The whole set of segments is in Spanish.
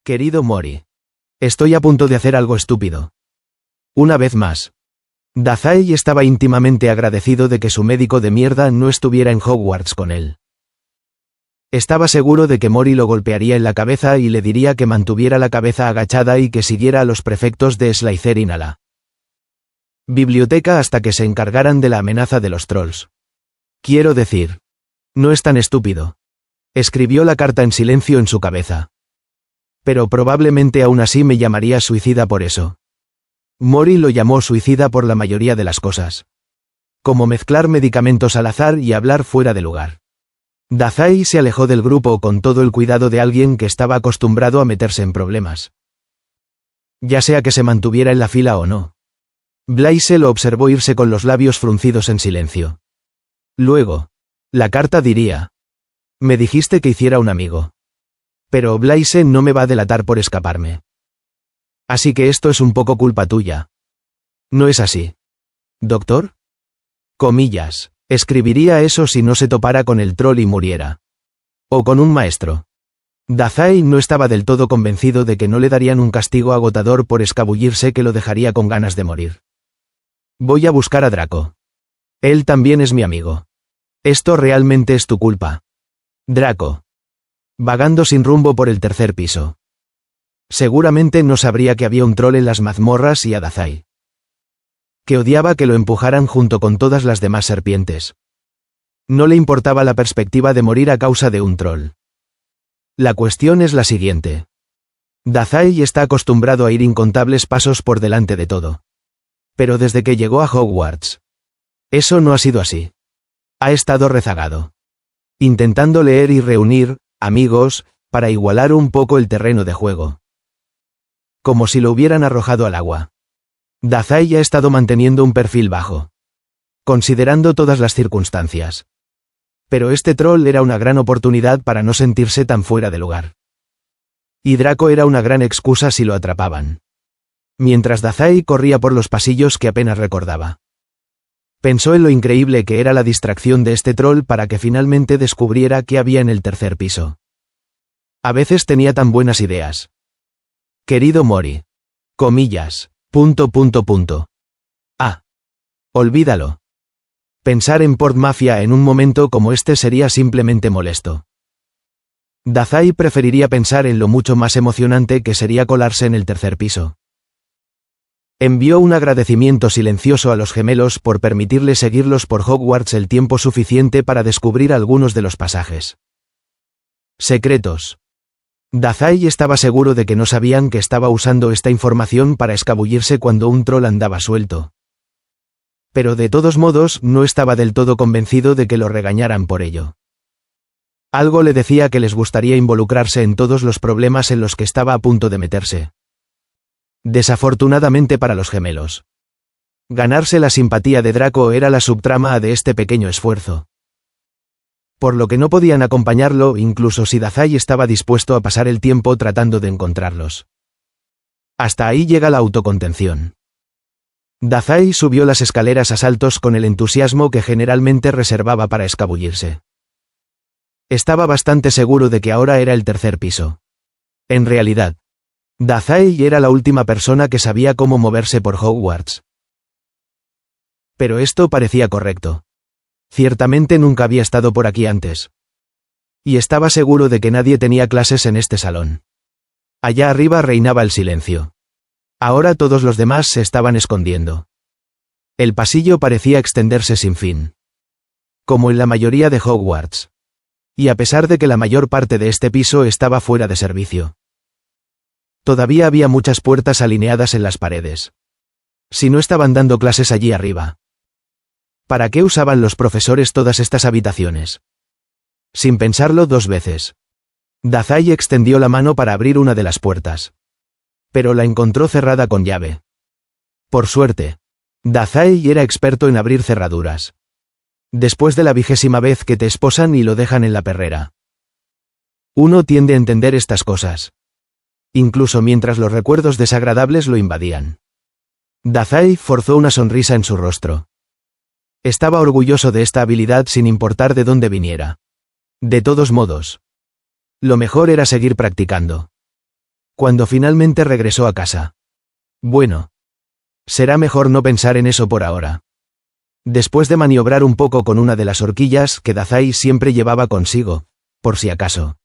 Querido Mori. Estoy a punto de hacer algo estúpido. Una vez más. Dazai estaba íntimamente agradecido de que su médico de mierda no estuviera en Hogwarts con él. Estaba seguro de que Mori lo golpearía en la cabeza y le diría que mantuviera la cabeza agachada y que siguiera a los prefectos de Slytherin a la biblioteca hasta que se encargaran de la amenaza de los trolls. Quiero decir. No es tan estúpido. Escribió la carta en silencio en su cabeza. Pero probablemente aún así me llamaría suicida por eso. Mori lo llamó suicida por la mayoría de las cosas. Como mezclar medicamentos al azar y hablar fuera de lugar. Dazai se alejó del grupo con todo el cuidado de alguien que estaba acostumbrado a meterse en problemas. Ya sea que se mantuviera en la fila o no. Blaise lo observó irse con los labios fruncidos en silencio. Luego. La carta diría. Me dijiste que hiciera un amigo. Pero Blaise no me va a delatar por escaparme. Así que esto es un poco culpa tuya. ¿No es así? ¿Doctor? Comillas. Escribiría eso si no se topara con el troll y muriera. O con un maestro. Dazai no estaba del todo convencido de que no le darían un castigo agotador por escabullirse que lo dejaría con ganas de morir. Voy a buscar a Draco. Él también es mi amigo. Esto realmente es tu culpa. Draco. Vagando sin rumbo por el tercer piso. Seguramente no sabría que había un troll en las mazmorras y a Dazai. Que odiaba que lo empujaran junto con todas las demás serpientes. No le importaba la perspectiva de morir a causa de un troll. La cuestión es la siguiente. Dazai está acostumbrado a ir incontables pasos por delante de todo. Pero desde que llegó a Hogwarts. Eso no ha sido así. Ha estado rezagado. Intentando leer y reunir amigos para igualar un poco el terreno de juego. Como si lo hubieran arrojado al agua. Dazai ha estado manteniendo un perfil bajo. Considerando todas las circunstancias. Pero este troll era una gran oportunidad para no sentirse tan fuera de lugar. Y Draco era una gran excusa si lo atrapaban. Mientras Dazai corría por los pasillos que apenas recordaba. Pensó en lo increíble que era la distracción de este troll para que finalmente descubriera qué había en el tercer piso. A veces tenía tan buenas ideas. Querido Mori. Comillas. ... Ah. Olvídalo. Pensar en Port Mafia en un momento como este sería simplemente molesto. Dazai preferiría pensar en lo mucho más emocionante que sería colarse en el tercer piso. Envió un agradecimiento silencioso a los gemelos por permitirle seguirlos por Hogwarts el tiempo suficiente para descubrir algunos de los pasajes secretos. Dazai estaba seguro de que no sabían que estaba usando esta información para escabullirse cuando un troll andaba suelto. Pero de todos modos no estaba del todo convencido de que lo regañaran por ello. Algo le decía que les gustaría involucrarse en todos los problemas en los que estaba a punto de meterse. Desafortunadamente para los gemelos. Ganarse la simpatía de Draco era la subtrama de este pequeño esfuerzo. Por lo que no podían acompañarlo incluso si Dazai estaba dispuesto a pasar el tiempo tratando de encontrarlos. Hasta ahí llega la autocontención. Dazai subió las escaleras a saltos con el entusiasmo que generalmente reservaba para escabullirse. Estaba bastante seguro de que ahora era el tercer piso. En realidad, Dazai era la última persona que sabía cómo moverse por Hogwarts. Pero esto parecía correcto. Ciertamente nunca había estado por aquí antes. Y estaba seguro de que nadie tenía clases en este salón. Allá arriba reinaba el silencio. Ahora todos los demás se estaban escondiendo. El pasillo parecía extenderse sin fin. Como en la mayoría de Hogwarts. Y a pesar de que la mayor parte de este piso estaba fuera de servicio. Todavía había muchas puertas alineadas en las paredes. Si no estaban dando clases allí arriba. ¿Para qué usaban los profesores todas estas habitaciones? Sin pensarlo dos veces. Dazai extendió la mano para abrir una de las puertas. Pero la encontró cerrada con llave. Por suerte. Dazai era experto en abrir cerraduras. Después de la 20ª vez que te esposan y lo dejan en la perrera. Uno tiende a entender estas cosas. Incluso mientras los recuerdos desagradables lo invadían. Dazai forzó una sonrisa en su rostro. Estaba orgulloso de esta habilidad sin importar de dónde viniera. De todos modos. Lo mejor era seguir practicando. Cuando finalmente regresó a casa. Bueno. Será mejor no pensar en eso por ahora. Después de maniobrar un poco con una de las horquillas que Dazai siempre llevaba consigo, por si acaso.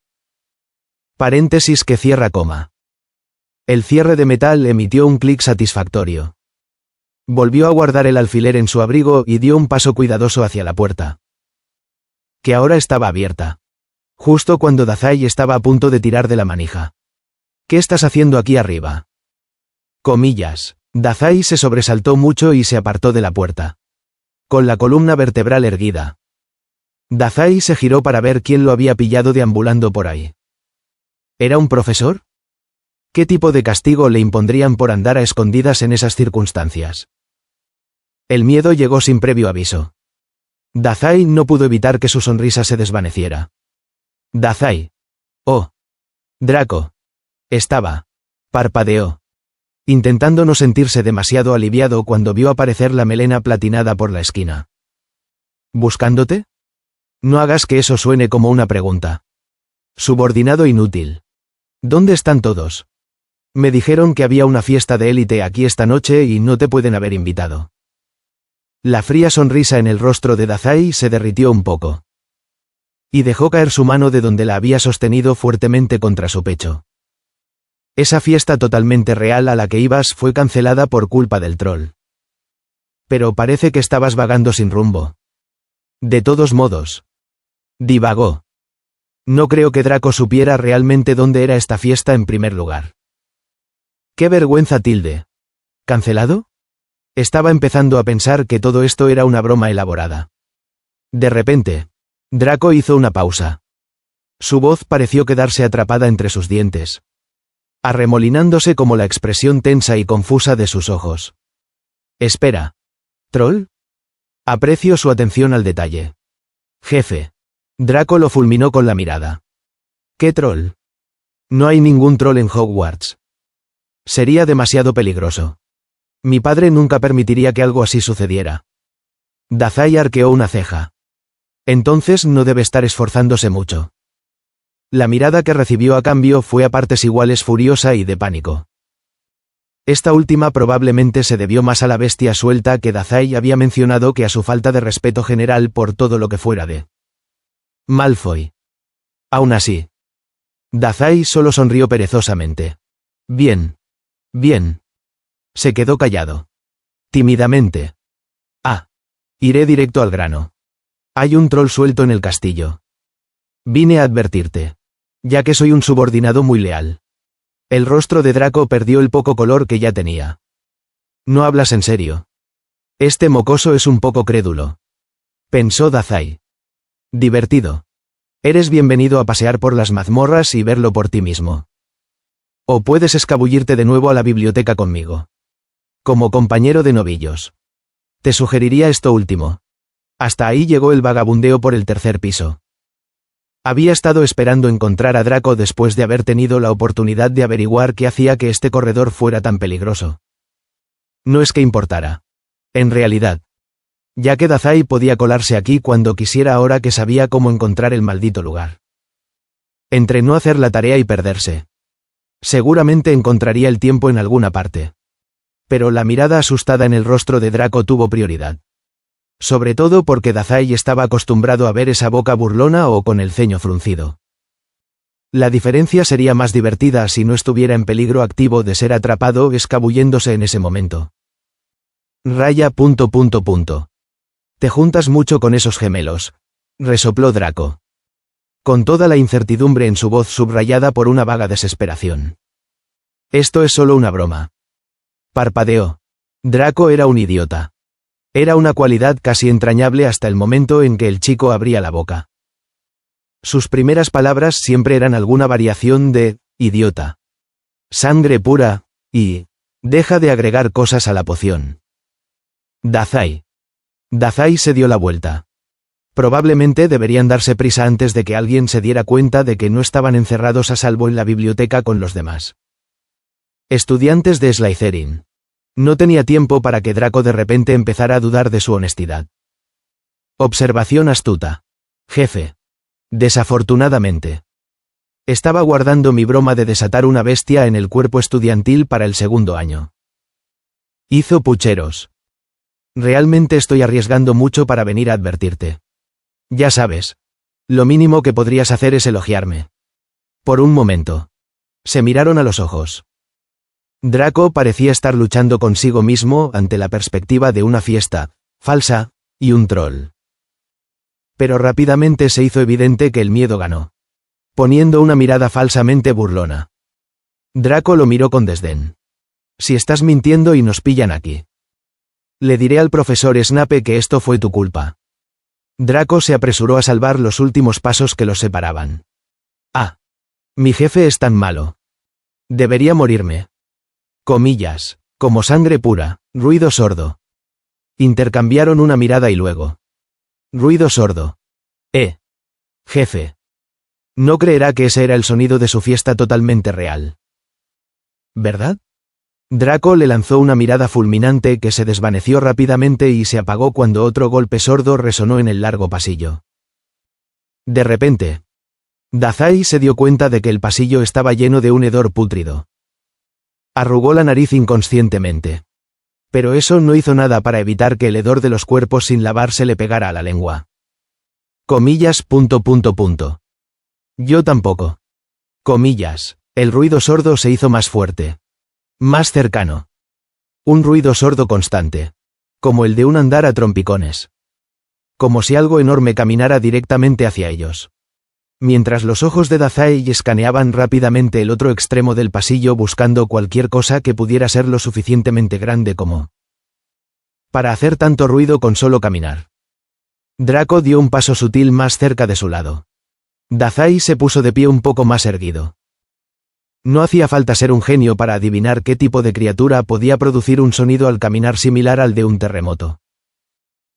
Paréntesis que cierra coma. El cierre de metal emitió un clic satisfactorio. Volvió a guardar el alfiler en su abrigo y dio un paso cuidadoso hacia la puerta. Que ahora estaba abierta. Justo cuando Dazai estaba a punto de tirar de la manija. ¿Qué estás haciendo aquí arriba? Comillas. Dazai se sobresaltó mucho y se apartó de la puerta. Con la columna vertebral erguida. Dazai se giró para ver quién lo había pillado deambulando por ahí. ¿Era un profesor? ¿Qué tipo de castigo le impondrían por andar a escondidas en esas circunstancias? El miedo llegó sin previo aviso. Dazai no pudo evitar que su sonrisa se desvaneciera. Dazai. Oh. Draco. Estaba. Parpadeó. Intentando no sentirse demasiado aliviado cuando vio aparecer la melena platinada por la esquina. ¿Buscándote? No hagas que eso suene como una pregunta. Subordinado inútil. ¿Dónde están todos? Me dijeron que había una fiesta de élite aquí esta noche y no te pueden haber invitado. La fría sonrisa en el rostro de Dazai se derritió un poco. Y dejó caer su mano de donde la había sostenido fuertemente contra su pecho. Esa fiesta totalmente real a la que ibas fue cancelada por culpa del troll. Pero parece que estabas vagando sin rumbo. De todos modos. Divagó. No creo que Draco supiera realmente dónde era esta fiesta en primer lugar. ¡Qué vergüenza! ¿Cancelado? Estaba empezando a pensar que todo esto era una broma elaborada. De repente, Draco hizo una pausa. Su voz pareció quedarse atrapada entre sus dientes, arremolinándose como la expresión tensa y confusa de sus ojos. Espera. ¿Troll? Aprecio su atención al detalle. Jefe. Draco lo fulminó con la mirada. ¿Qué troll? No hay ningún troll en Hogwarts. Sería demasiado peligroso. Mi padre nunca permitiría que algo así sucediera. Dazai arqueó una ceja. Entonces no debe estar esforzándose mucho. La mirada que recibió a cambio fue a partes iguales furiosa y de pánico. Esta última probablemente se debió más a la bestia suelta que Dazai había mencionado que a su falta de respeto general por todo lo que fuera de Malfoy. Aún así, Dazai solo sonrió perezosamente. Bien. Bien. Se quedó callado. Tímidamente. Ah. Iré directo al grano. Hay un troll suelto en el castillo. Vine a advertirte. Ya que soy un subordinado muy leal. El rostro de Draco perdió el poco color que ya tenía. No hablas en serio. Este mocoso es un poco crédulo. Pensó Dazai. Divertido. Eres bienvenido a pasear por las mazmorras y verlo por ti mismo. O puedes escabullirte de nuevo a la biblioteca conmigo. Como compañero de novillos. Te sugeriría esto último. Hasta ahí llegó el vagabundeo por el tercer piso. Había estado esperando encontrar a Draco después de haber tenido la oportunidad de averiguar qué hacía que este corredor fuera tan peligroso. No es que importara. En realidad. Ya que Dazai podía colarse aquí cuando quisiera ahora que sabía cómo encontrar el maldito lugar. Entre no hacer la tarea y perderse. Seguramente encontraría el tiempo en alguna parte. Pero la mirada asustada en el rostro de Draco tuvo prioridad. Sobre todo porque Dazai estaba acostumbrado a ver esa boca burlona o con el ceño fruncido. La diferencia sería más divertida si no estuviera en peligro activo de ser atrapado escabulléndose en ese momento. Raya. Te juntas mucho con esos gemelos, resopló Draco. Con toda la incertidumbre en su voz subrayada por una vaga desesperación. Esto es solo una broma. Parpadeó. Draco era un idiota. Era una cualidad casi entrañable hasta el momento en que el chico abría la boca. Sus primeras palabras siempre eran alguna variación de idiota. Sangre pura, y deja de agregar cosas a la poción. Dazai. Dazai se dio la vuelta. Probablemente deberían darse prisa antes de que alguien se diera cuenta de que no estaban encerrados a salvo en la biblioteca con los demás estudiantes de Slytherin. No tenía tiempo para que Draco de repente empezara a dudar de su honestidad. Observación astuta. Jefe. Desafortunadamente. Estaba guardando mi broma de desatar una bestia en el cuerpo estudiantil para el segundo año. Hizo pucheros. Realmente estoy arriesgando mucho para venir a advertirte. Ya sabes. Lo mínimo que podrías hacer es elogiarme. Por un momento. Se miraron a los ojos. Draco parecía estar luchando consigo mismo ante la perspectiva de una fiesta falsa y un troll. Pero rápidamente se hizo evidente que el miedo ganó, poniendo una mirada falsamente burlona. Draco lo miró con desdén. Si estás mintiendo y nos pillan aquí. Le diré al profesor Snape que esto fue tu culpa. Draco se apresuró a salvar los últimos pasos que los separaban. Ah. Mi jefe es tan malo. Debería morirme. Comillas, como sangre pura, ruido sordo. Intercambiaron una mirada y luego. Ruido sordo. Jefe. No creerá que ese era el sonido de su fiesta totalmente real. ¿Verdad? Draco le lanzó una mirada fulminante que se desvaneció rápidamente y se apagó cuando otro golpe sordo resonó en el largo pasillo. De repente, Dazai se dio cuenta de que el pasillo estaba lleno de un hedor pútrido. Arrugó la nariz inconscientemente. Pero eso no hizo nada para evitar que el hedor de los cuerpos sin lavarse le pegara a la lengua. Comillas. Yo tampoco. Comillas. El ruido sordo se hizo más fuerte. Más cercano. Un ruido sordo constante. Como el de un andar a trompicones. Como si algo enorme caminara directamente hacia ellos. Mientras los ojos de Dazai escaneaban rápidamente el otro extremo del pasillo buscando cualquier cosa que pudiera ser lo suficientemente grande como para hacer tanto ruido con solo caminar. Draco dio un paso sutil más cerca de su lado. Dazai se puso de pie un poco más erguido. No hacía falta ser un genio para adivinar qué tipo de criatura podía producir un sonido al caminar similar al de un terremoto.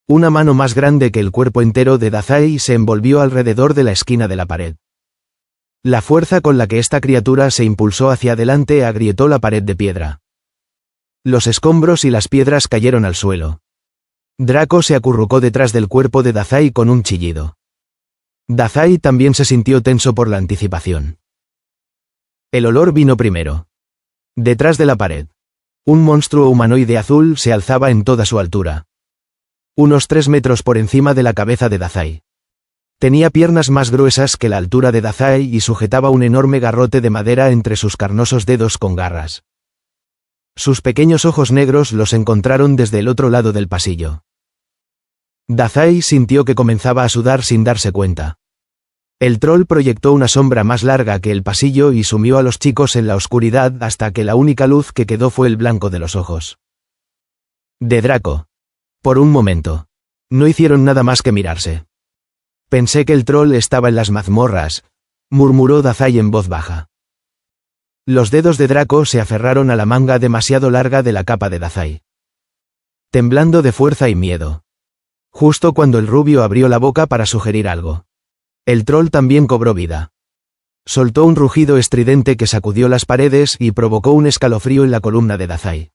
Una mano más grande que el cuerpo entero de Dazai se envolvió alrededor de la esquina de la pared. La fuerza con la que esta criatura se impulsó hacia adelante agrietó la pared de piedra. Los escombros y las piedras cayeron al suelo. Draco se acurrucó detrás del cuerpo de Dazai con un chillido. Dazai también se sintió tenso por la anticipación. El olor vino primero. Detrás de la pared. Un monstruo humanoide azul se alzaba en toda su altura. Unos 3 metros por encima de la cabeza de Dazai. Tenía piernas más gruesas que la altura de Dazai y sujetaba un enorme garrote de madera entre sus carnosos dedos con garras. Sus pequeños ojos negros los encontraron desde el otro lado del pasillo. Dazai sintió que comenzaba a sudar sin darse cuenta. El troll proyectó una sombra más larga que el pasillo y sumió a los chicos en la oscuridad hasta que la única luz que quedó fue el blanco de los ojos de Draco. Por un momento. No hicieron nada más que mirarse. Pensé que el troll estaba en las mazmorras, murmuró Dazai en voz baja. Los dedos de Draco se aferraron a la manga demasiado larga de la capa de Dazai. Temblando de fuerza y miedo. Justo cuando el rubio abrió la boca para sugerir algo. El troll también cobró vida. Soltó un rugido estridente que sacudió las paredes y provocó un escalofrío en la columna de Dazai.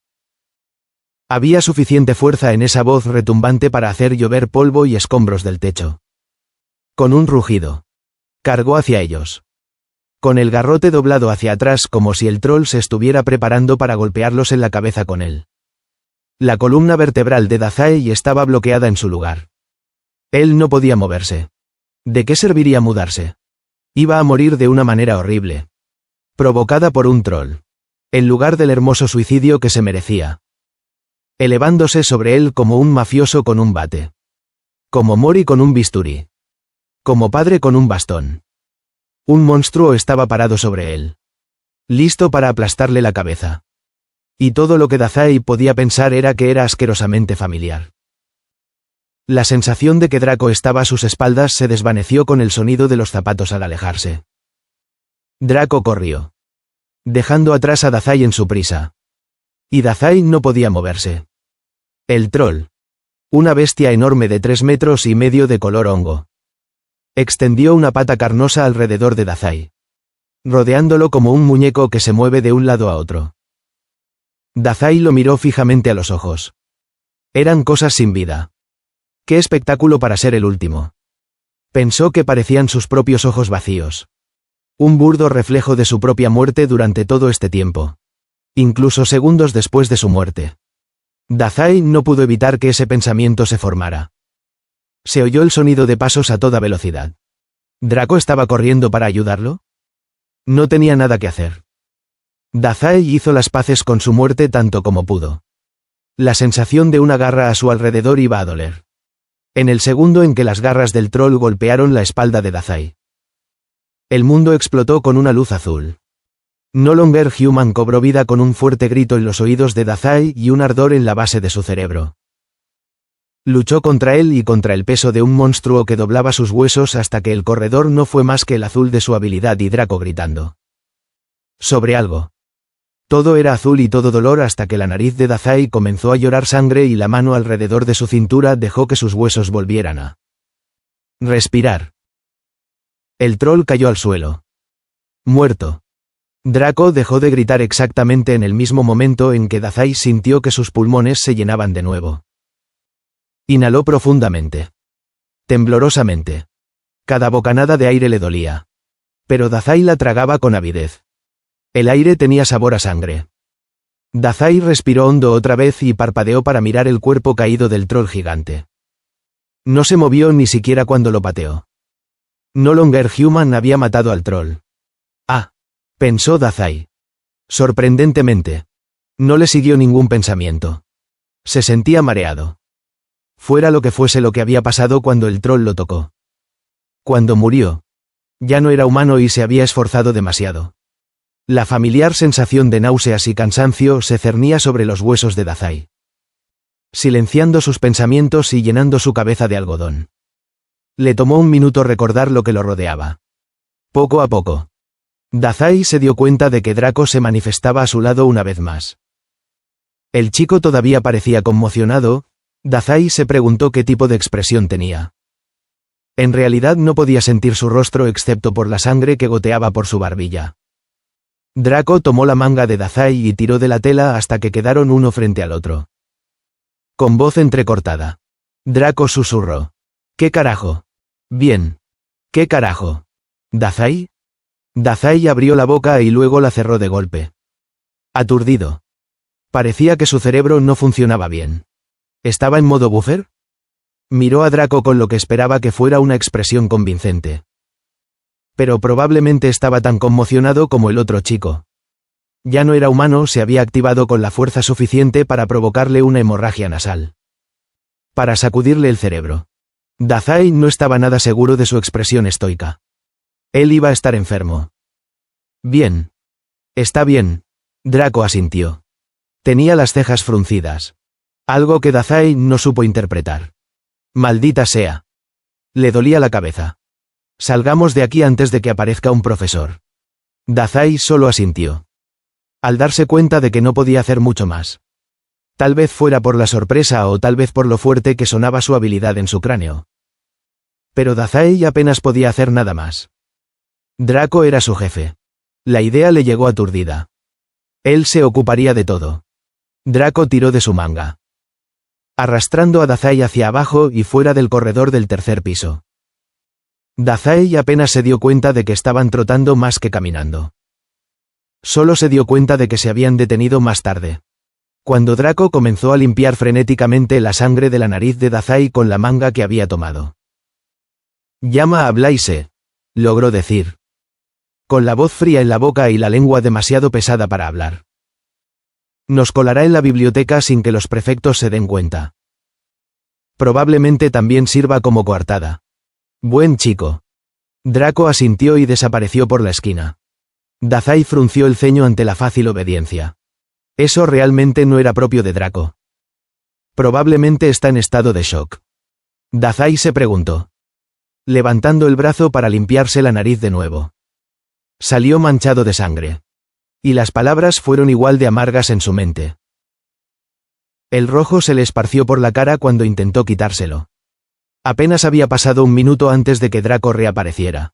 Había suficiente fuerza en esa voz retumbante para hacer llover polvo y escombros del techo. Con un rugido. Cargó hacia ellos. Con el garrote doblado hacia atrás como si el troll se estuviera preparando para golpearlos en la cabeza con él. La columna vertebral de Dazai estaba bloqueada en su lugar. Él no podía moverse. ¿De qué serviría mudarse? Iba a morir de una manera horrible. Provocada por un troll. En lugar del hermoso suicidio que se merecía. Elevándose sobre él como un mafioso con un bate. Como Mori con un bisturí. Como padre con un bastón. Un monstruo estaba parado sobre él. Listo para aplastarle la cabeza. Y todo lo que Dazai podía pensar era que era asquerosamente familiar. La sensación de que Draco estaba a sus espaldas se desvaneció con el sonido de los zapatos al alejarse. Draco corrió. Dejando atrás a Dazai en su prisa. Y Dazai no podía moverse. El troll. Una bestia enorme de 3 metros y medio de color hongo. Extendió una pata carnosa alrededor de Dazai. Rodeándolo como un muñeco que se mueve de un lado a otro. Dazai lo miró fijamente a los ojos. Eran cosas sin vida. ¡Qué espectáculo para ser el último! Pensó que parecían sus propios ojos vacíos. Un burdo reflejo de su propia muerte durante todo este tiempo. Incluso segundos después de su muerte. Dazai no pudo evitar que ese pensamiento se formara. Se oyó el sonido de pasos a toda velocidad. ¿Draco estaba corriendo para ayudarlo? No tenía nada que hacer. Dazai hizo las paces con su muerte tanto como pudo. La sensación de una garra a su alrededor iba a doler. En el segundo en que las garras del troll golpearon la espalda de Dazai. El mundo explotó con una luz azul. No Longer Human cobró vida con un fuerte grito en los oídos de Dazai y un ardor en la base de su cerebro. Luchó contra él y contra el peso de un monstruo que doblaba sus huesos hasta que el corredor no fue más que el azul de su habilidad y Draco gritando. Sobre algo. Todo era azul y todo dolor hasta que la nariz de Dazai comenzó a llorar sangre y la mano alrededor de su cintura dejó que sus huesos volvieran a respirar. El troll cayó al suelo. Muerto. Draco dejó de gritar exactamente en el mismo momento en que Dazai sintió que sus pulmones se llenaban de nuevo. Inhaló profundamente. Temblorosamente. Cada bocanada de aire le dolía. Pero Dazai la tragaba con avidez. El aire tenía sabor a sangre. Dazai respiró hondo otra vez y parpadeó para mirar el cuerpo caído del troll gigante. No se movió ni siquiera cuando lo pateó. No Longer Human había matado al troll. Ah, pensó Dazai. Sorprendentemente. No le siguió ningún pensamiento. Se sentía mareado. Fuera lo que fuese lo que había pasado cuando el troll lo tocó. Cuando murió. Ya no era humano y se había esforzado demasiado. La familiar sensación de náuseas y cansancio se cernía sobre los huesos de Dazai. Silenciando sus pensamientos y llenando su cabeza de algodón. Le tomó un minuto recordar lo que lo rodeaba. Poco a poco. Dazai se dio cuenta de que Draco se manifestaba a su lado una vez más. El chico todavía parecía conmocionado. Dazai se preguntó qué tipo de expresión tenía. En realidad no podía sentir su rostro excepto por la sangre que goteaba por su barbilla. Draco tomó la manga de Dazai y tiró de la tela hasta que quedaron uno frente al otro. Con voz entrecortada. Draco susurró. ¿Qué carajo? Bien. ¿Qué carajo? ¿Dazai? Dazai abrió la boca y luego la cerró de golpe. Aturdido. Parecía que su cerebro no funcionaba bien. ¿Estaba en modo buffer? Miró a Draco con lo que esperaba que fuera una expresión convincente. Pero probablemente estaba tan conmocionado como el otro chico. Ya no era humano, se había activado con la fuerza suficiente para provocarle una hemorragia nasal. Para sacudirle el cerebro. Dazai no estaba nada seguro de su expresión estoica. Él iba a estar enfermo. Bien. Está bien. Draco asintió. Tenía las cejas fruncidas. Algo que Dazai no supo interpretar. Maldita sea. Le dolía la cabeza. Salgamos de aquí antes de que aparezca un profesor. Dazai solo asintió. Al darse cuenta de que no podía hacer mucho más. Tal vez fuera por la sorpresa o tal vez por lo fuerte que sonaba su habilidad en su cráneo. Pero Dazai apenas podía hacer nada más. Draco era su jefe. La idea le llegó aturdida. Él se ocuparía de todo. Draco tiró de su manga. Arrastrando a Dazai hacia abajo y fuera del corredor del tercer piso. Dazai apenas se dio cuenta de que estaban trotando más que caminando. Solo se dio cuenta de que se habían detenido más tarde. Cuando Draco comenzó a limpiar frenéticamente la sangre de la nariz de Dazai con la manga que había tomado. Llama a Blaise, logró decir. Con la voz fría en la boca y la lengua demasiado pesada para hablar. Nos colará en la biblioteca sin que los prefectos se den cuenta. Probablemente también sirva como coartada. Buen chico. Draco asintió y desapareció por la esquina. Dazai frunció el ceño ante la fácil obediencia. Eso realmente no era propio de Draco. Probablemente está en estado de shock. Dazai se preguntó. Levantando el brazo para limpiarse la nariz de nuevo. Salió manchado de sangre. Y las palabras fueron igual de amargas en su mente. El rojo se le esparció por la cara cuando intentó quitárselo. Apenas había pasado un minuto antes de que Draco reapareciera.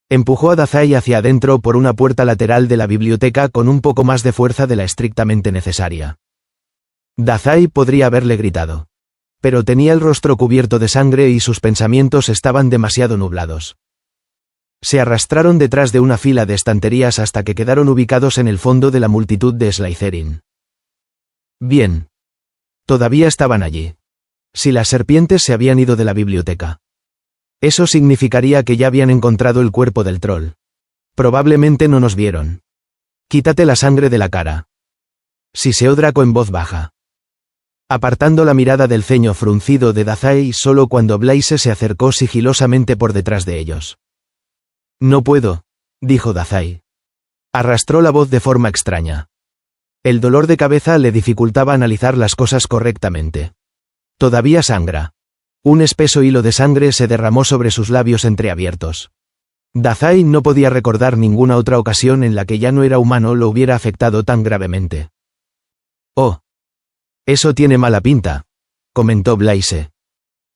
Empujó a Dazai hacia adentro por una puerta lateral de la biblioteca con un poco más de fuerza de la estrictamente necesaria. Dazai podría haberle gritado. Pero tenía el rostro cubierto de sangre y sus pensamientos estaban demasiado nublados. Se arrastraron detrás de una fila de estanterías hasta que quedaron ubicados en el fondo de la multitud de Slytherin. Bien. Todavía estaban allí. Si las serpientes se habían ido de la biblioteca. Eso significaría que ya habían encontrado el cuerpo del troll. Probablemente no nos vieron. Quítate la sangre de la cara. Siseó Draco en voz baja. Apartando la mirada del ceño fruncido de Dazai solo cuando Blaise se acercó sigilosamente por detrás de ellos. No puedo, dijo Dazai. Arrastró la voz de forma extraña. El dolor de cabeza le dificultaba analizar las cosas correctamente. Todavía sangra. Un espeso hilo de sangre se derramó sobre sus labios entreabiertos. Dazai no podía recordar ninguna otra ocasión en la que ya no era humano lo hubiera afectado tan gravemente. Oh. Eso tiene mala pinta, comentó Blaise.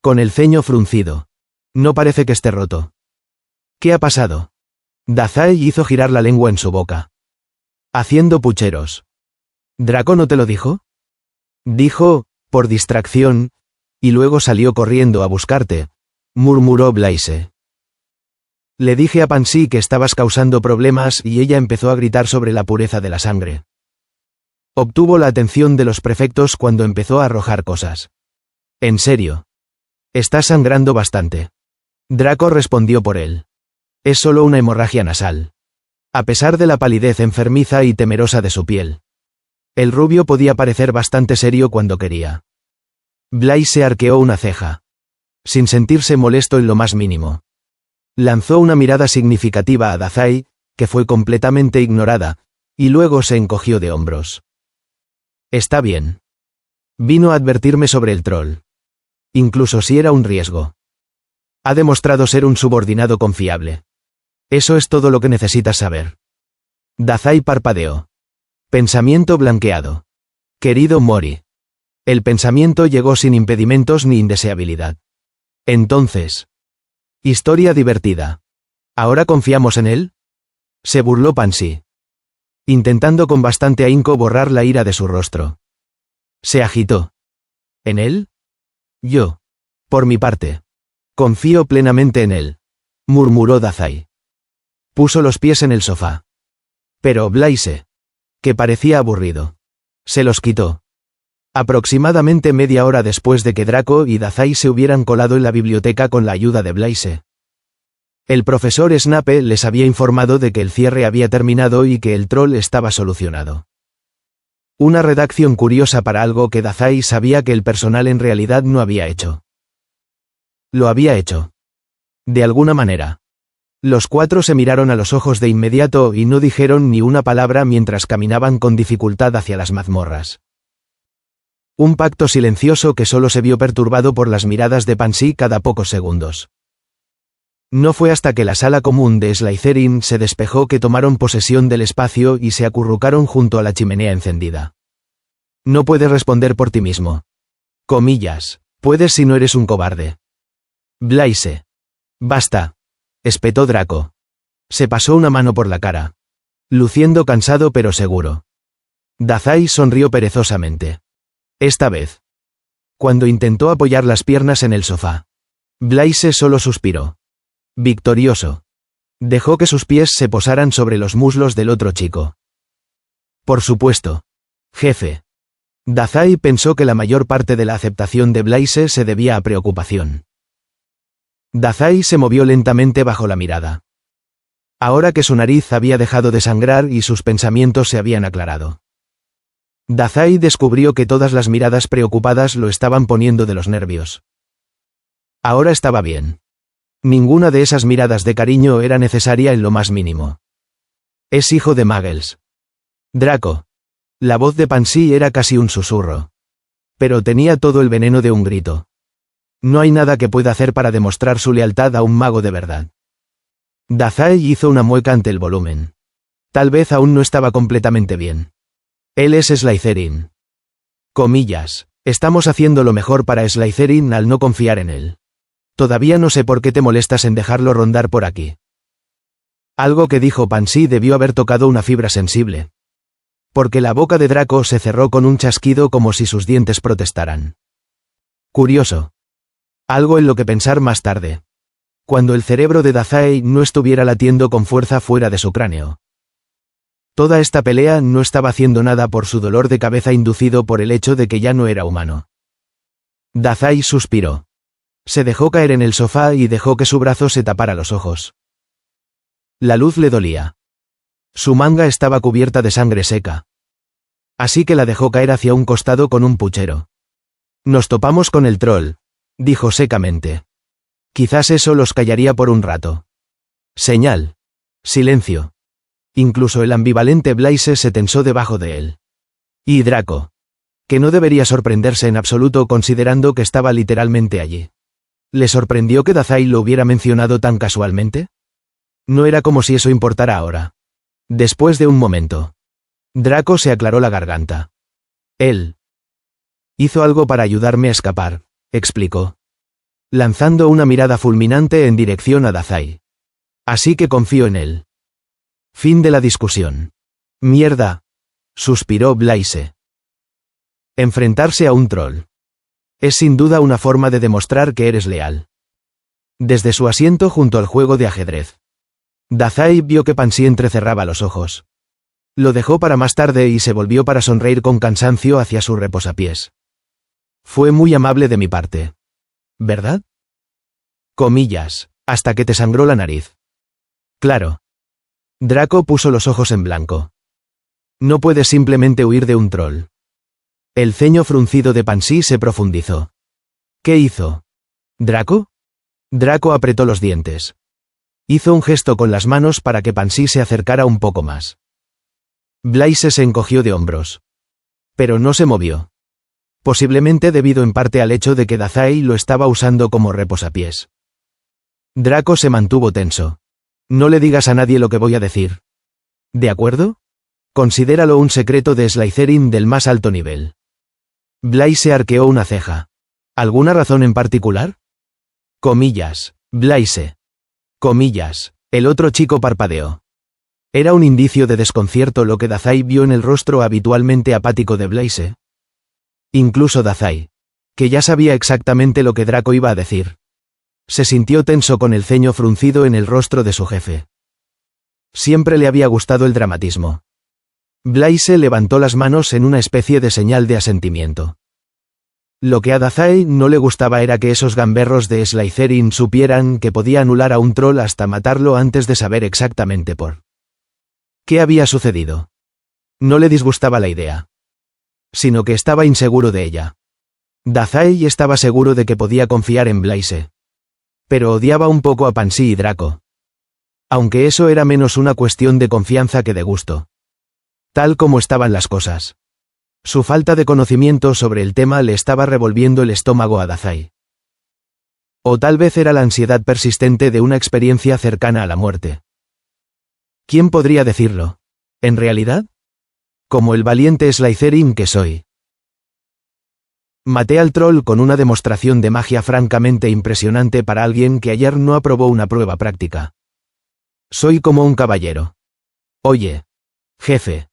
Con el ceño fruncido. No parece que esté roto. ¿Qué ha pasado? Dazai hizo girar la lengua en su boca. Haciendo pucheros. ¿Draco no te lo dijo? Dijo, por distracción, y luego salió corriendo a buscarte, murmuró Blaise. Le dije a Pansy que estabas causando problemas y ella empezó a gritar sobre la pureza de la sangre. Obtuvo la atención de los prefectos cuando empezó a arrojar cosas. En serio. Estás sangrando bastante. Draco respondió por él. Es solo una hemorragia nasal. A pesar de la palidez enfermiza y temerosa de su piel. El rubio podía parecer bastante serio cuando quería. Blaise arqueó una ceja. Sin sentirse molesto en lo más mínimo. Lanzó una mirada significativa a Dazai, que fue completamente ignorada, y luego se encogió de hombros. Está bien. Vino a advertirme sobre el troll. Incluso si era un riesgo. Ha demostrado ser un subordinado confiable. Eso es todo lo que necesitas saber. Dazai parpadeó. Pensamiento blanqueado. Querido Mori. El pensamiento llegó sin impedimentos ni indeseabilidad. Entonces. Historia divertida. ¿Ahora confiamos en él? Se burló Pansy. Intentando con bastante ahínco borrar la ira de su rostro. Se agitó. ¿En él? Yo. Por mi parte. Confío plenamente en él. Murmuró Dazai. Puso los pies en el sofá. Pero Blaise, que parecía aburrido, se los quitó. Aproximadamente media hora después de que Draco y Dazai se hubieran colado en la biblioteca con la ayuda de Blaise. El profesor Snape les había informado de que el cierre había terminado y que el troll estaba solucionado. Una redacción curiosa para algo que Dazai sabía que el personal en realidad no había hecho. Lo había hecho. De alguna manera. Los cuatro se miraron a los ojos de inmediato y no dijeron ni una palabra mientras caminaban con dificultad hacia las mazmorras. Un pacto silencioso que solo se vio perturbado por las miradas de Pansy cada pocos segundos. No fue hasta que la sala común de Slytherin se despejó que tomaron posesión del espacio y se acurrucaron junto a la chimenea encendida. No puedes responder por ti mismo. Comillas, puedes si no eres un cobarde. Blaise. Basta. Espetó Draco. Se pasó una mano por la cara. Luciendo cansado pero seguro. Dazai sonrió perezosamente. Esta vez. Cuando intentó apoyar las piernas en el sofá. Blaise solo suspiró. Victorioso. Dejó que sus pies se posaran sobre los muslos del otro chico. Por supuesto. Jefe. Dazai pensó que la mayor parte de la aceptación de Blaise se debía a preocupación. Dazai se movió lentamente bajo la mirada. Ahora que su nariz había dejado de sangrar y sus pensamientos se habían aclarado. Dazai descubrió que todas las miradas preocupadas lo estaban poniendo de los nervios. Ahora estaba bien. Ninguna de esas miradas de cariño era necesaria en lo más mínimo. Es hijo de Muggles. Draco. La voz de Pansy era casi un susurro. Pero tenía todo el veneno de un grito. No hay nada que pueda hacer para demostrar su lealtad a un mago de verdad. Dazai hizo una mueca ante el volumen. Tal vez aún no estaba completamente bien. Él es Slytherin. Comillas, estamos haciendo lo mejor para Slytherin al no confiar en él. Todavía no sé por qué te molestas en dejarlo rondar por aquí. Algo que dijo Pansy debió haber tocado una fibra sensible. Porque la boca de Draco se cerró con un chasquido como si sus dientes protestaran. Curioso. Algo en lo que pensar más tarde. Cuando el cerebro de Dazai no estuviera latiendo con fuerza fuera de su cráneo. Toda esta pelea no estaba haciendo nada por su dolor de cabeza inducido por el hecho de que ya no era humano. Dazai suspiró. Se dejó caer en el sofá y dejó que su brazo se tapara los ojos. La luz le dolía. Su manga estaba cubierta de sangre seca. Así que la dejó caer hacia un costado con un puchero. Nos topamos con el troll, dijo secamente. Quizás eso los callaría por un rato. Señal. Silencio. Incluso el ambivalente Blaise se tensó debajo de él. Y Draco. Que no debería sorprenderse en absoluto considerando que estaba literalmente allí. ¿Le sorprendió que Dazai lo hubiera mencionado tan casualmente? No era como si eso importara ahora. Después de un momento. Draco se aclaró la garganta. Él. Hizo algo para ayudarme a escapar, explicó. Lanzando una mirada fulminante en dirección a Dazai. Así que confío en él. Fin de la discusión. Mierda. Suspiró Blaise. Enfrentarse a un troll. Es sin duda una forma de demostrar que eres leal. Desde su asiento junto al juego de ajedrez. Dazai vio que Pansy entrecerraba los ojos. Lo dejó para más tarde y se volvió para sonreír con cansancio hacia su reposapiés. Fue muy amable de mi parte. ¿Verdad? Comillas, hasta que te sangró la nariz. Claro. Draco puso los ojos en blanco. No puedes simplemente huir de un troll. El ceño fruncido de Pansy se profundizó. ¿Qué hizo? ¿Draco? Draco apretó los dientes. Hizo un gesto con las manos para que Pansy se acercara un poco más. Blaise se encogió de hombros. Pero no se movió. Posiblemente debido en parte al hecho de que Dazai lo estaba usando como reposapiés. Draco se mantuvo tenso. No le digas a nadie lo que voy a decir. ¿De acuerdo? Considéralo un secreto de Slytherin del más alto nivel. Blaise arqueó una ceja. ¿Alguna razón en particular? Comillas, Blaise. Comillas, el otro chico parpadeó. ¿Era un indicio de desconcierto lo que Dazai vio en el rostro habitualmente apático de Blaise? Incluso Dazai, que ya sabía exactamente lo que Draco iba a decir. Se sintió tenso con el ceño fruncido en el rostro de su jefe. Siempre le había gustado el dramatismo. Blaise levantó las manos en una especie de señal de asentimiento. Lo que a Dazai no le gustaba era que esos gamberros de Slytherin supieran que podía anular a un troll hasta matarlo antes de saber exactamente por qué había sucedido. No le disgustaba la idea, sino que estaba inseguro de ella. Dazai estaba seguro de que podía confiar en Blaise. Pero odiaba un poco a Pansy y Draco. Aunque eso era menos una cuestión de confianza que de gusto. Tal como estaban las cosas. Su falta de conocimiento sobre el tema le estaba revolviendo el estómago a Dazai. O tal vez era la ansiedad persistente de una experiencia cercana a la muerte. ¿Quién podría decirlo? ¿En realidad? Como el valiente Slytherin que soy. Maté al troll con una demostración de magia francamente impresionante para alguien que ayer no aprobó una prueba práctica. Soy como un caballero. Oye, jefe,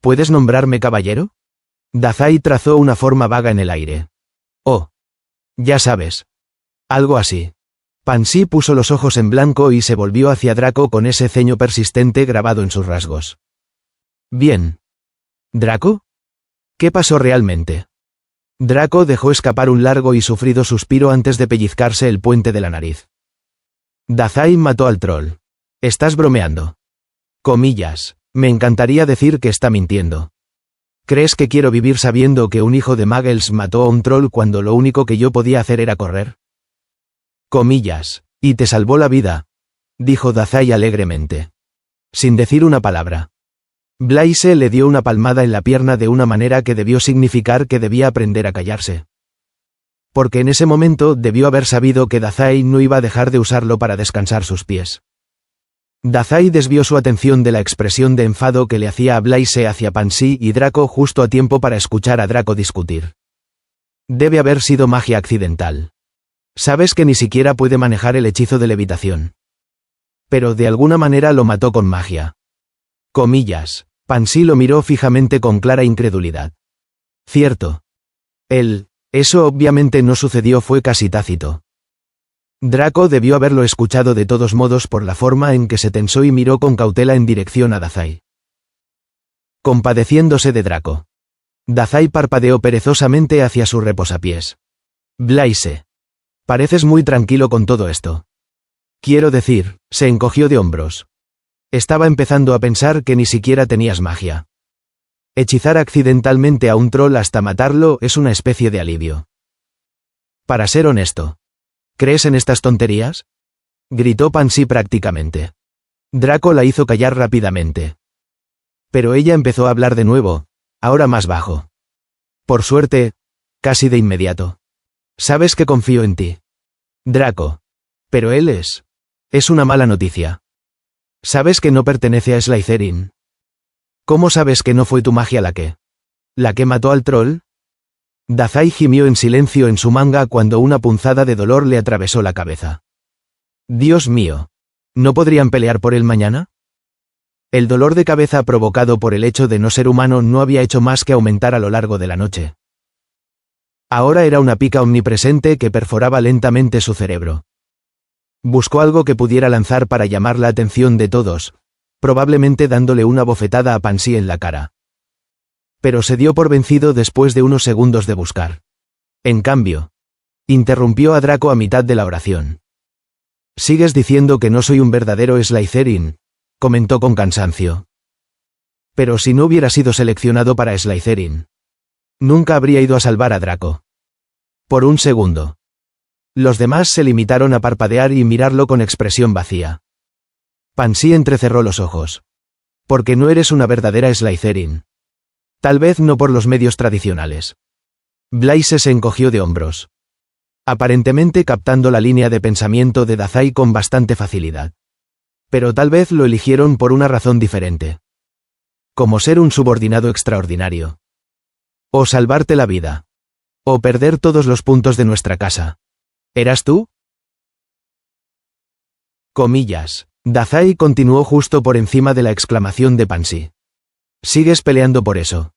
¿puedes nombrarme caballero? Dazai trazó una forma vaga en el aire. Oh. Ya sabes. Algo así. Pansy puso los ojos en blanco y se volvió hacia Draco con ese ceño persistente grabado en sus rasgos. Bien. ¿Draco? ¿Qué pasó realmente? Draco dejó escapar un largo y sufrido suspiro antes de pellizcarse el puente de la nariz. Dazai mató al troll. ¿Estás bromeando? Comillas, me encantaría decir que está mintiendo. ¿Crees que quiero vivir sabiendo que un hijo de Muggles mató a un troll cuando lo único que yo podía hacer era correr? Comillas, y te salvó la vida, dijo Dazai alegremente. Sin decir una palabra. Blaise le dio una palmada en la pierna de una manera que debió significar que debía aprender a callarse. Porque en ese momento debió haber sabido que Dazai no iba a dejar de usarlo para descansar sus pies. Dazai desvió su atención de la expresión de enfado que le hacía a Blaise hacia Pansy y Draco justo a tiempo para escuchar a Draco discutir. Debe haber sido magia accidental. Sabes que ni siquiera puede manejar el hechizo de levitación. Pero de alguna manera lo mató con magia. Comillas, Pansy lo miró fijamente con clara incredulidad. Cierto. Eso obviamente no sucedió, fue casi tácito. Draco debió haberlo escuchado de todos modos por la forma en que se tensó y miró con cautela en dirección a Dazai. Compadeciéndose de Draco. Dazai parpadeó perezosamente hacia su reposapiés. Blaise. Pareces muy tranquilo con todo esto. Quiero decir, se encogió de hombros. Estaba empezando a pensar que ni siquiera tenías magia. Hechizar accidentalmente a un troll hasta matarlo es una especie de alivio. Para ser honesto. ¿Crees en estas tonterías? Gritó Pansy prácticamente. Draco la hizo callar rápidamente. Pero ella empezó a hablar de nuevo, ahora más bajo. Por suerte, casi de inmediato. Sabes que confío en ti. Draco. Pero él es una mala noticia. ¿Sabes que no pertenece a Slytherin? ¿Cómo sabes que no fue tu magia la que mató al troll? Dazai gimió en silencio en su manga cuando una punzada de dolor le atravesó la cabeza. Dios mío. ¿No podrían pelear por él mañana? El dolor de cabeza provocado por el hecho de no ser humano no había hecho más que aumentar a lo largo de la noche. Ahora era una pica omnipresente que perforaba lentamente su cerebro. Buscó algo que pudiera lanzar para llamar la atención de todos, probablemente dándole una bofetada a Pansy en la cara. Pero se dio por vencido después de unos segundos de buscar. En cambio, interrumpió a Draco a mitad de la oración. «Sigues diciendo que no soy un verdadero Slytherin», comentó con cansancio. «Pero si no hubiera sido seleccionado para Slytherin, nunca habría ido a salvar a Draco». Por un segundo. Los demás se limitaron a parpadear y mirarlo con expresión vacía. Pansy entrecerró los ojos. «Porque no eres una verdadera Slytherin. Tal vez no por los medios tradicionales». Blaise se encogió de hombros. Aparentemente captando la línea de pensamiento de Dazai con bastante facilidad. Pero tal vez lo eligieron por una razón diferente. Como ser un subordinado extraordinario. O salvarte la vida. O perder todos los puntos de nuestra casa. ¿Eras tú? Comillas. Dazai continuó justo por encima de la exclamación de Pansy. Sigues peleando por eso.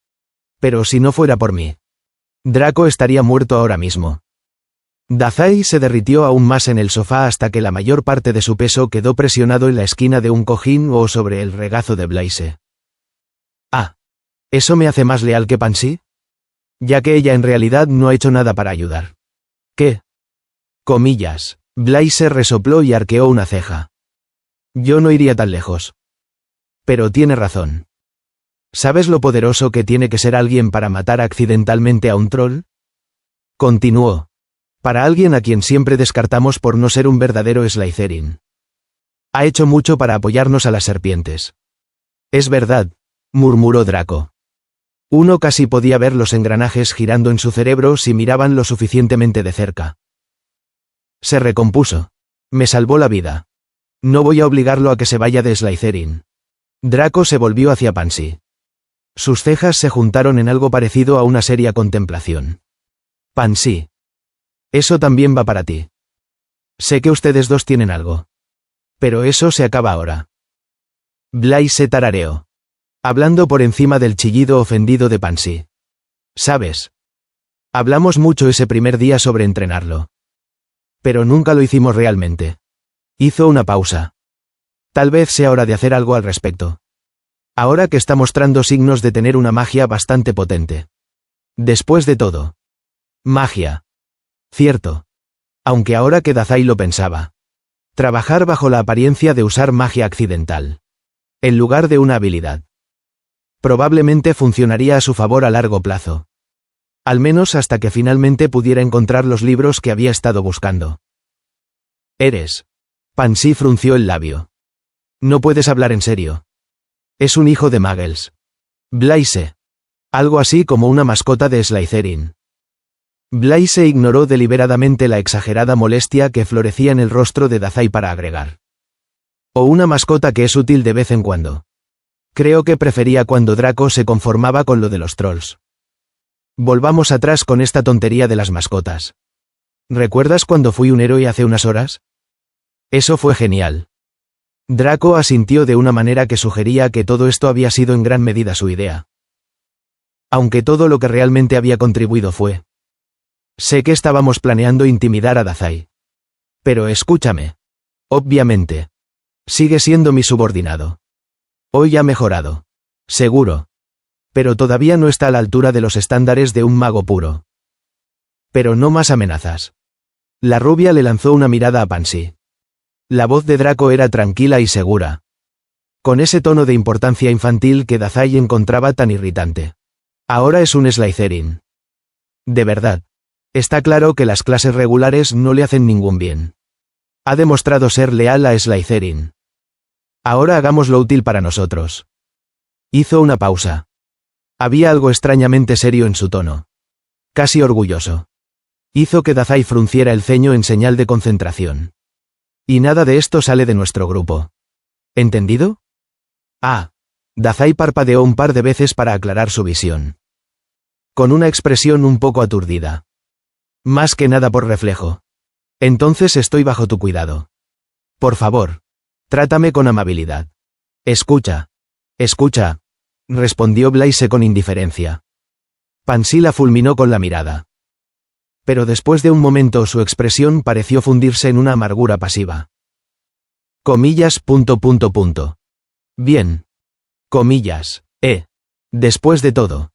Pero si no fuera por mí, Draco estaría muerto ahora mismo. Dazai se derritió aún más en el sofá hasta que la mayor parte de su peso quedó presionado en la esquina de un cojín o sobre el regazo de Blaise. Ah. ¿Eso me hace más leal que Pansy? Ya que ella en realidad no ha hecho nada para ayudar. ¿Qué? Comillas. Blaise resopló y arqueó una ceja. Yo no iría tan lejos. Pero tiene razón. ¿Sabes lo poderoso que tiene que ser alguien para matar accidentalmente a un troll? Continuó. Para alguien a quien siempre descartamos por no ser un verdadero Slytherin. Ha hecho mucho para apoyarnos a las serpientes. Es verdad, murmuró Draco. Uno casi podía ver los engranajes girando en su cerebro si miraban lo suficientemente de cerca. Se recompuso. Me salvó la vida. No voy a obligarlo a que se vaya de Slytherin. Draco se volvió hacia Pansy. Sus cejas se juntaron en algo parecido a una seria contemplación. Pansy. Eso también va para ti. Sé que ustedes dos tienen algo. Pero eso se acaba ahora. Blaise tarareó. Hablando por encima del chillido ofendido de Pansy. ¿Sabes? Hablamos mucho ese primer día sobre entrenarlo. Pero nunca lo hicimos realmente. Hizo una pausa. Tal vez sea hora de hacer algo al respecto. Ahora que está mostrando signos de tener una magia bastante potente. Después de todo. Magia. Cierto. Aunque ahora que Dazai lo pensaba. Trabajar bajo la apariencia de usar magia accidental. En lugar de una habilidad. Probablemente funcionaría a su favor a largo plazo. Al menos hasta que finalmente pudiera encontrar los libros que había estado buscando. Eres. Pansy frunció el labio. No puedes hablar en serio. Es un hijo de Muggles. Blaise. Algo así como una mascota de Slytherin. Blaise ignoró deliberadamente la exagerada molestia que florecía en el rostro de Dazai para agregar. O una mascota que es útil de vez en cuando. Creo que prefería cuando Draco se conformaba con lo de los trolls. Volvamos atrás con esta tontería de las mascotas. ¿Recuerdas cuando fui un héroe hace unas horas? Eso fue genial. Draco asintió de una manera que sugería que todo esto había sido en gran medida su idea. Aunque todo lo que realmente había contribuido fue. Sé que estábamos planeando intimidar a Dazai. Pero escúchame. Obviamente. Sigue siendo mi subordinado. Hoy ha mejorado. Seguro. Pero todavía no está a la altura de los estándares de un mago puro. Pero no más amenazas. La rubia le lanzó una mirada a Pansy. La voz de Draco era tranquila y segura, con ese tono de importancia infantil que Dazai encontraba tan irritante. Ahora es un Slytherin. De verdad. Está claro que las clases regulares no le hacen ningún bien. Ha demostrado ser leal a Slytherin. Ahora hagamos lo útil para nosotros. Hizo una pausa. Había algo extrañamente serio en su tono. Casi orgulloso. Hizo que Dazai frunciera el ceño en señal de concentración. Y nada de esto sale de nuestro grupo. ¿Entendido? Ah. Dazai parpadeó un par de veces para aclarar su visión. Con una expresión un poco aturdida. Más que nada por reflejo. Entonces estoy bajo tu cuidado. Por favor. Trátame con amabilidad. Escucha. Escucha. Respondió Blaise con indiferencia. Pansy la fulminó con la mirada. Pero después de un momento su expresión pareció fundirse en una amargura pasiva. Comillas. Bien. Comillas. Después de todo.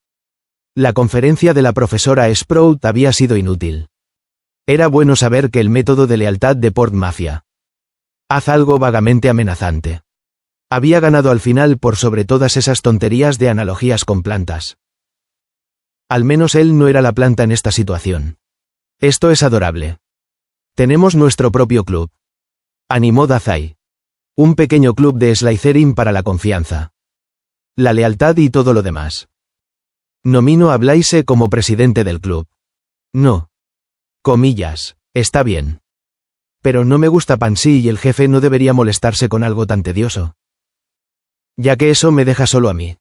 La conferencia de la profesora Sprout había sido inútil. Era bueno saber que el método de lealtad de Port Mafia. Haz algo vagamente amenazante. Había ganado al final por sobre todas esas tonterías de analogías con plantas. Al menos él no era la planta en esta situación. Esto es adorable. Tenemos nuestro propio club. Animó Dazai. Un pequeño club de Slytherin para la confianza. La lealtad y todo lo demás. Nomino a Blaise como presidente del club. No. Comillas. Está bien. Pero no me gusta Pansy y el jefe no debería molestarse con algo tan tedioso. Ya que eso me deja solo a mí.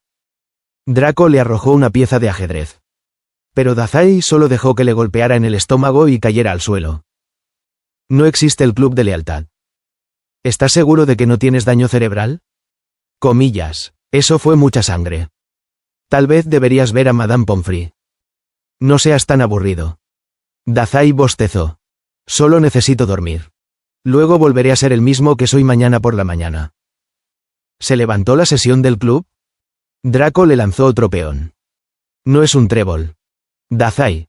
Draco le arrojó una pieza de ajedrez. Pero Dazai solo dejó que le golpeara en el estómago y cayera al suelo. No existe el club de lealtad. ¿Estás seguro de que no tienes daño cerebral? Comillas. Eso fue mucha sangre. Tal vez deberías ver a Madame Pomfrey. No seas tan aburrido. Dazai bostezó. Solo necesito dormir. Luego volveré a ser el mismo que soy mañana por la mañana. ¿Se levantó la sesión del club? Draco le lanzó otro peón. No es un trébol. Dazai.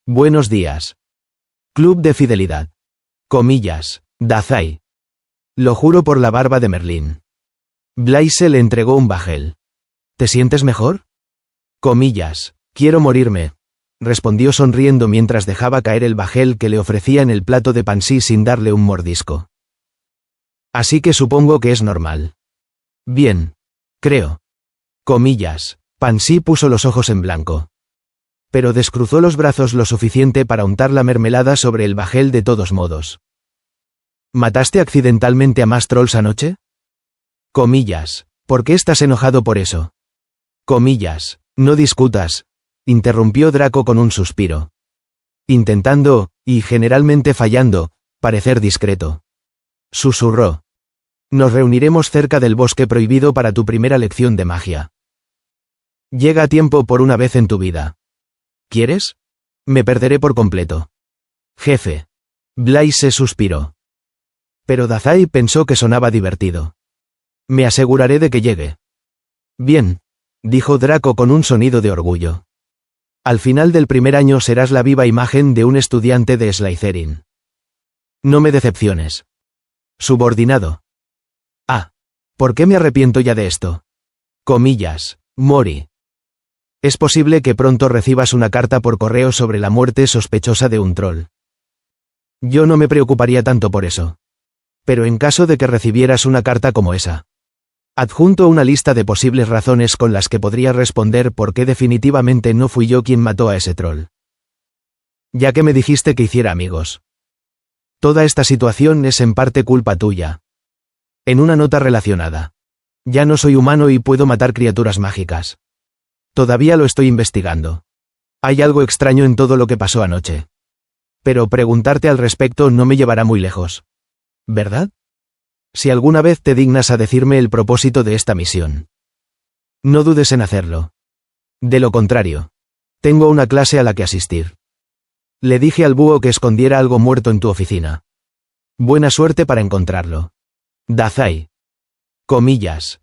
Buenos días. Club de fidelidad. Comillas. Dazai. Lo juro por la barba de Merlín. Blaise le entregó un bajel. ¿Te sientes mejor? Comillas. Quiero morirme. Respondió sonriendo mientras dejaba caer el bajel que le ofrecía en el plato de Pansy sin darle un mordisco. Así que supongo que es normal. Bien. Creo. Comillas. Pansy puso los ojos en blanco. Pero descruzó los brazos lo suficiente para untar la mermelada sobre el bajel de todos modos. ¿Mataste accidentalmente a más trolls anoche? Comillas. ¿Por qué estás enojado por eso? Comillas. No discutas. Interrumpió Draco con un suspiro. Intentando, y generalmente fallando, parecer discreto. Susurró. Nos reuniremos cerca del bosque prohibido para tu primera lección de magia. Llega a tiempo por una vez en tu vida. ¿Quieres? Me perderé por completo. Jefe. Blaise suspiró. Pero Dazai pensó que sonaba divertido. Me aseguraré de que llegue. Bien, dijo Draco con un sonido de orgullo. Al final del primer año serás la viva imagen de un estudiante de Slytherin. No me decepciones. Subordinado. Ah. ¿Por qué me arrepiento ya de esto? Comillas. Mori. Es posible que pronto recibas una carta por correo sobre la muerte sospechosa de un troll. Yo no me preocuparía tanto por eso. Pero en caso de que recibieras una carta como esa, adjunto una lista de posibles razones con las que podría responder por qué definitivamente no fui yo quien mató a ese troll. Ya que me dijiste que hiciera amigos. Toda esta situación es en parte culpa tuya. En una nota relacionada. Ya no soy humano y puedo matar criaturas mágicas. Todavía lo estoy investigando. Hay algo extraño en todo lo que pasó anoche. Pero preguntarte al respecto no me llevará muy lejos. ¿Verdad? Si alguna vez te dignas a decirme el propósito de esta misión. No dudes en hacerlo. De lo contrario, tengo una clase a la que asistir. Le dije al búho que escondiera algo muerto en tu oficina. Buena suerte para encontrarlo. Dazai. Comillas.